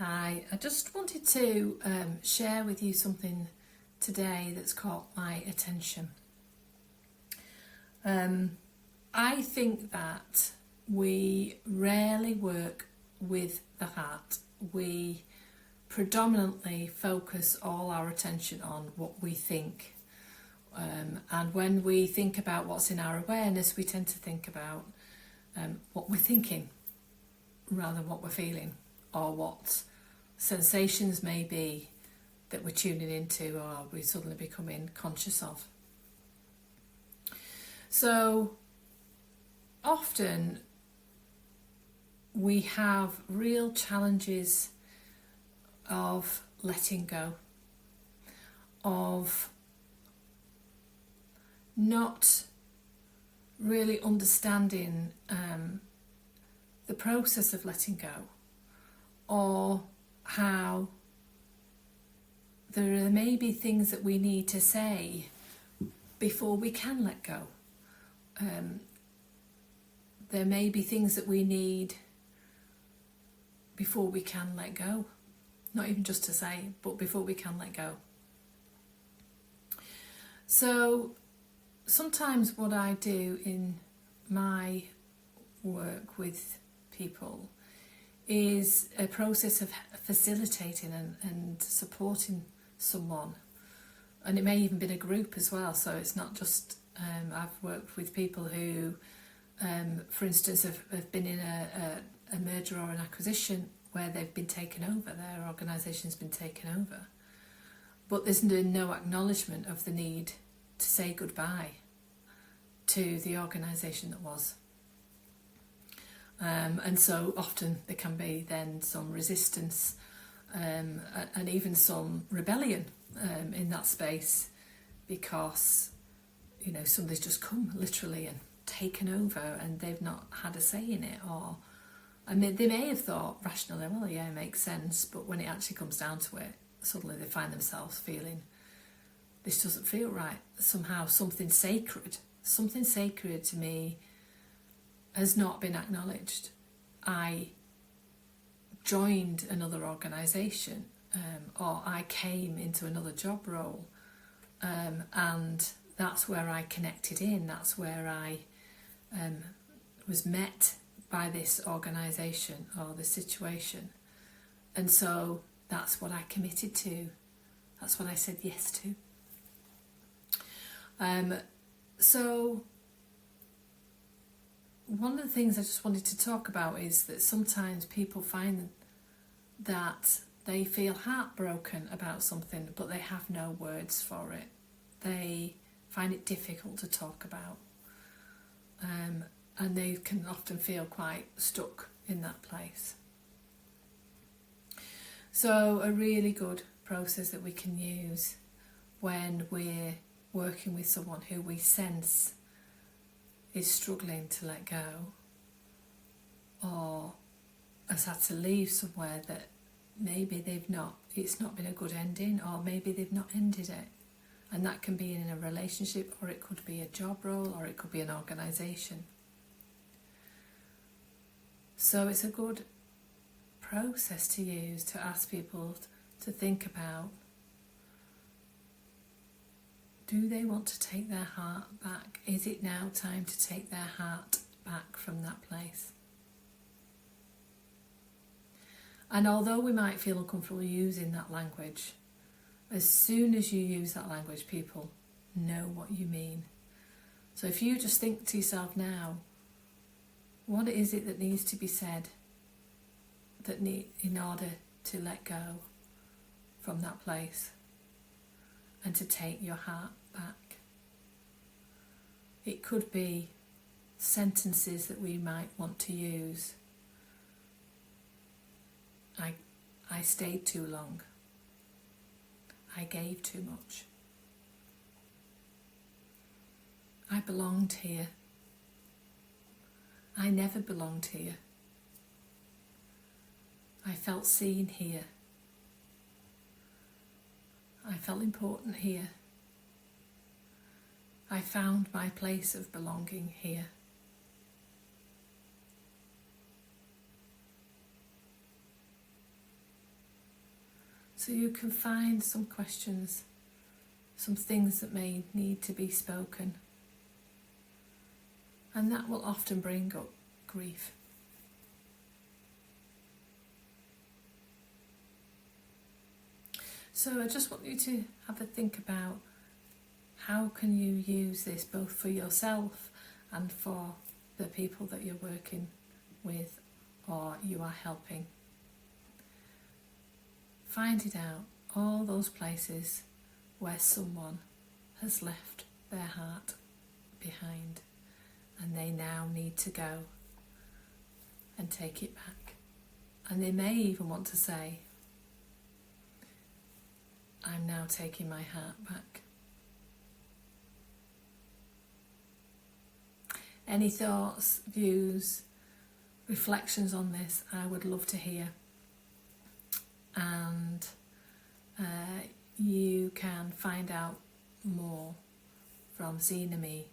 Hi, I just wanted to share with you something today that's caught my attention. I think that we rarely work with the heart. We predominantly focus all our attention on what we think. And when we think about what's in our awareness, we tend to think about what we're thinking rather than what we're feeling, or what sensations may be that we're tuning into or we're suddenly becoming conscious of. So often we have real challenges of letting go, of not really understanding the process of letting go, or how there may be things that we need to say before we can let go. There may be things that we need before we can let go. Not even just to say, but before we can let go. So sometimes what I do in my work with people is a process of facilitating and supporting someone. And it may even be a group as well, so it's not just, I've worked with people who, for instance, have been in a merger or an acquisition where they've been taken over, their organisation's been taken over. But there's been no acknowledgement of the need to say goodbye to the organisation that was. And so often there can be then some resistance and even some rebellion in that space, because somebody's just come literally and taken over and they've not had a say in it, and they may have thought rationally, well, yeah, it makes sense, but when it actually comes down to it, suddenly they find themselves feeling this doesn't feel right. Somehow something sacred to me has not been acknowledged. I joined another organisation, or I came into another job role, and that's where I connected in. That's where I was met by this organisation or this situation, and so that's what I committed to. That's what I said yes to. So one of the things I just wanted to talk about is that sometimes people find that they feel heartbroken about something, but they have no words for it. They find it difficult to talk about. And they can often feel quite stuck in that place. So a really good process that we can use when we're working with someone who we sense is struggling to let go, or has had to leave somewhere that maybe it's not been a good ending, or maybe they've not ended it. And that can be in a relationship, or it could be a job role, or it could be an organisation. So it's a good process to use to ask people to think about, do they want to take their heart back? Is it now time to take their heart back from that place? And although we might feel uncomfortable using that language, as soon as you use that language, people know what you mean. So if you just think to yourself now, what is it that needs to be said in order to let go from that place and to take your heart back? It could be sentences that we might want to use. I stayed too long. I gave too much. I belonged here. I never belonged here. I felt seen here. I felt important here. I found my place of belonging here. So you can find some questions, some things that may need to be spoken. And that will often bring up grief. So I just want you to have a think about how can you use this both for yourself and for the people that you're working with or you are helping. Find it out, all those places where someone has left their heart behind and they now need to go and take it back. And they may even want to say, I'm now taking my heart back. Any thoughts, views, reflections on this, I would love to hear. And you can find out more from zename.co.uk.